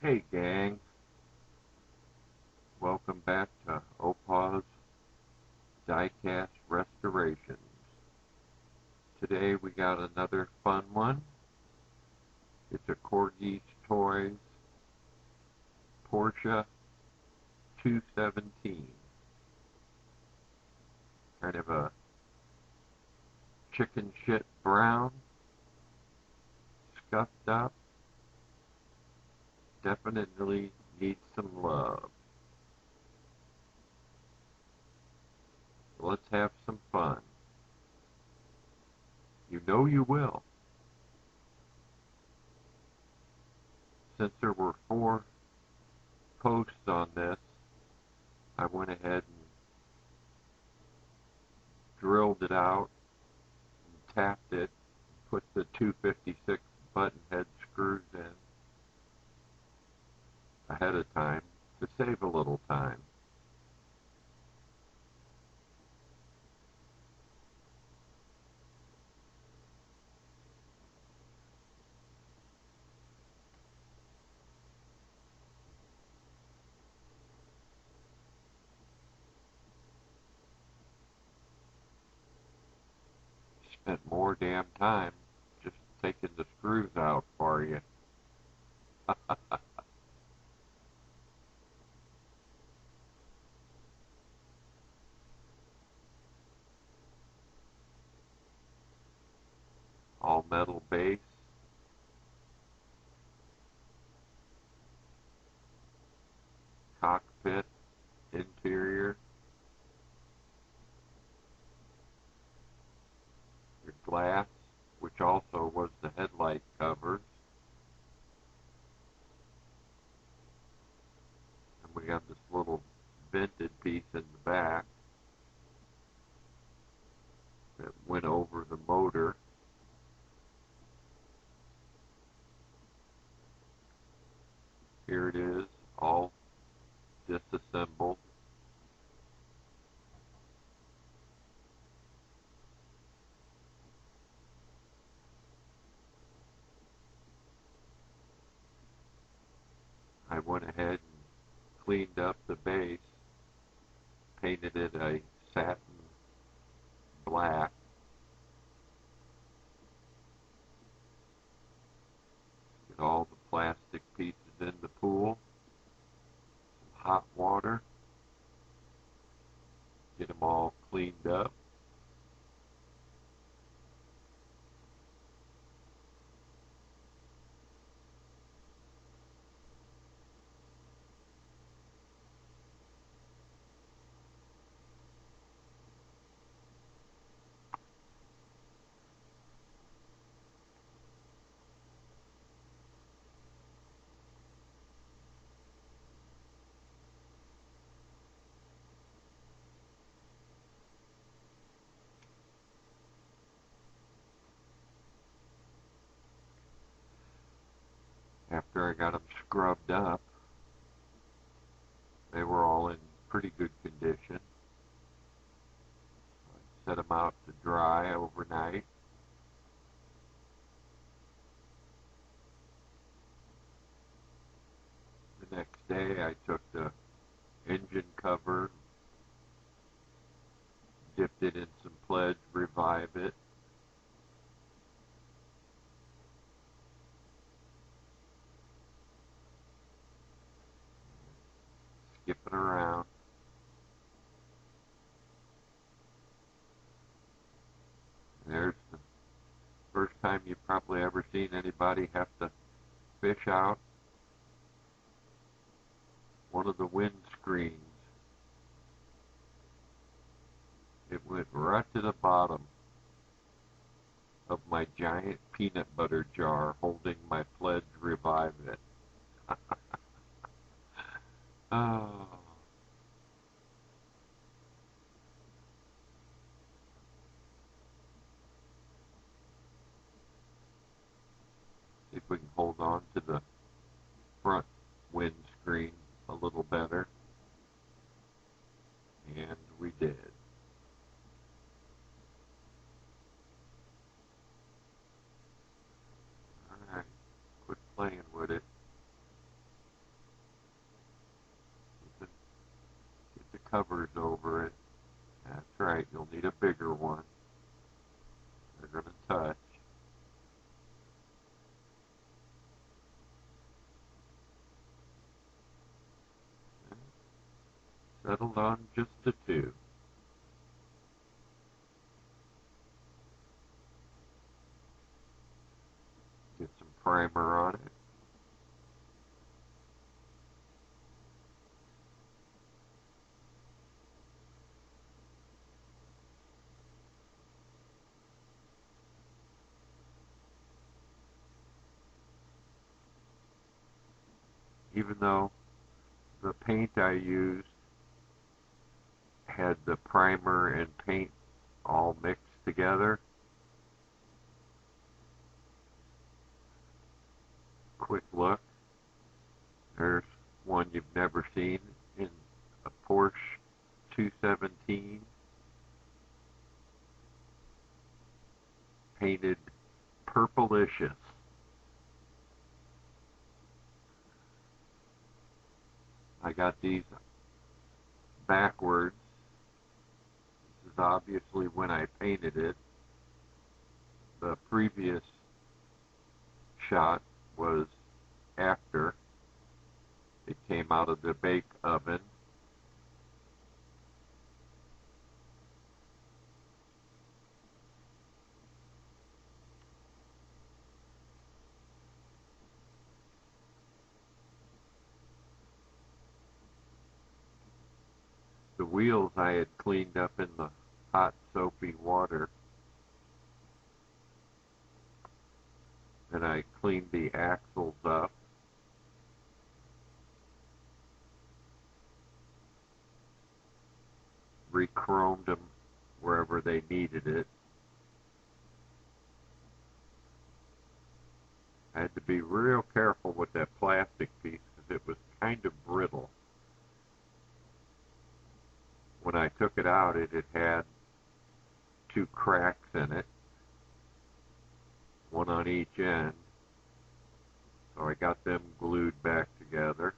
Hey gang, welcome back to OPA'S Diecast Restorations. Today we got another fun one. It's a Corgi's Toys Porsche 217. Kind of a chicken shit brown, scuffed up, definitely needs some love. Let's have some fun. You know you will. Since there were 4 posts on this, I went ahead and drilled it out, and tapped it, put the 256 button head screws in ahead of time to save a little time. Spent more damn time just taking the screws out for you. All metal base, cockpit, interior, your glass, which also was the headlight covers. And we got this little vented piece in the back that went over the motor. Here it is, all disassembled. I went ahead and cleaned up the base, painted it a satin black. Get all the plastic pieces in the pool, some hot water, get them all cleaned up. After I got them scrubbed up, they were all in pretty good condition. I set them out to dry overnight. The next day I took the engine cover, dipped it in some pledge, revive it. Skipping around. There's the first time you've probably ever seen anybody have to fish out one of the wind screens. It went right to the bottom of my giant peanut butter jar holding my pledge revive it. Oh, see if we can hold on to the front windscreen a little better. And we did. Alright, quit playing with it. layers over it. That's right, you'll need a bigger one. They're going to touch. Settled on just the two. Get some primer on it. Even though the paint I used had the primer and paint all mixed together, quick look, there's one you've never seen in a Porsche 217, painted purplicious. I got these backwards. This is obviously when I painted it. The previous shot was after it came out of the bake oven. The wheels I had cleaned up in the hot soapy water, and I cleaned the axles up. Re-chromed them wherever they needed it. I had to be real careful with that plastic piece because it was kind of brittle. When I took it out, it had two cracks in it, one on each end, so I got them glued back together.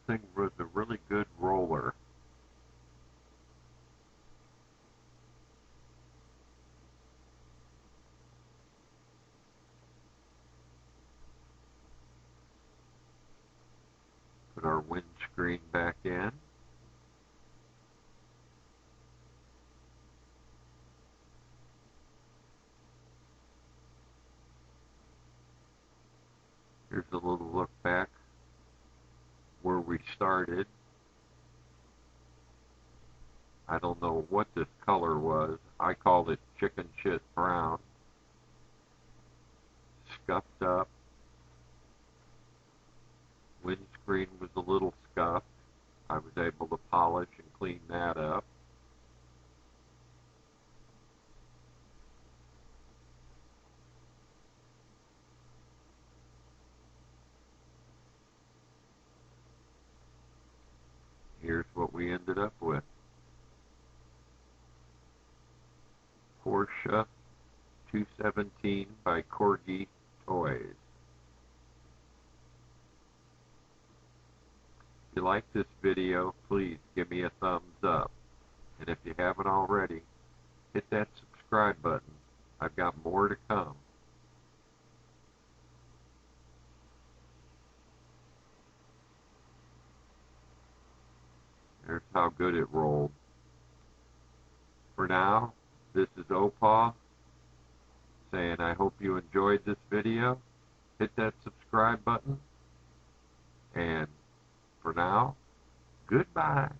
Thing was a really good roller. Put our windscreen back in. Here's a little look back where we started. I don't know what this color was. I called it chicken shit brown. Scuffed up. Windscreen was a little scuffed. I was able to polish and clean that up. Here's what we ended up with. Porsche 217 by Corgi Toys. If you like this video, please give me a thumbs up. And if you haven't already, hit that subscribe button. I've got more to come. There's how good it rolled. For now, this is OPA saying I hope you enjoyed this video. Hit that subscribe button. And for now, goodbye.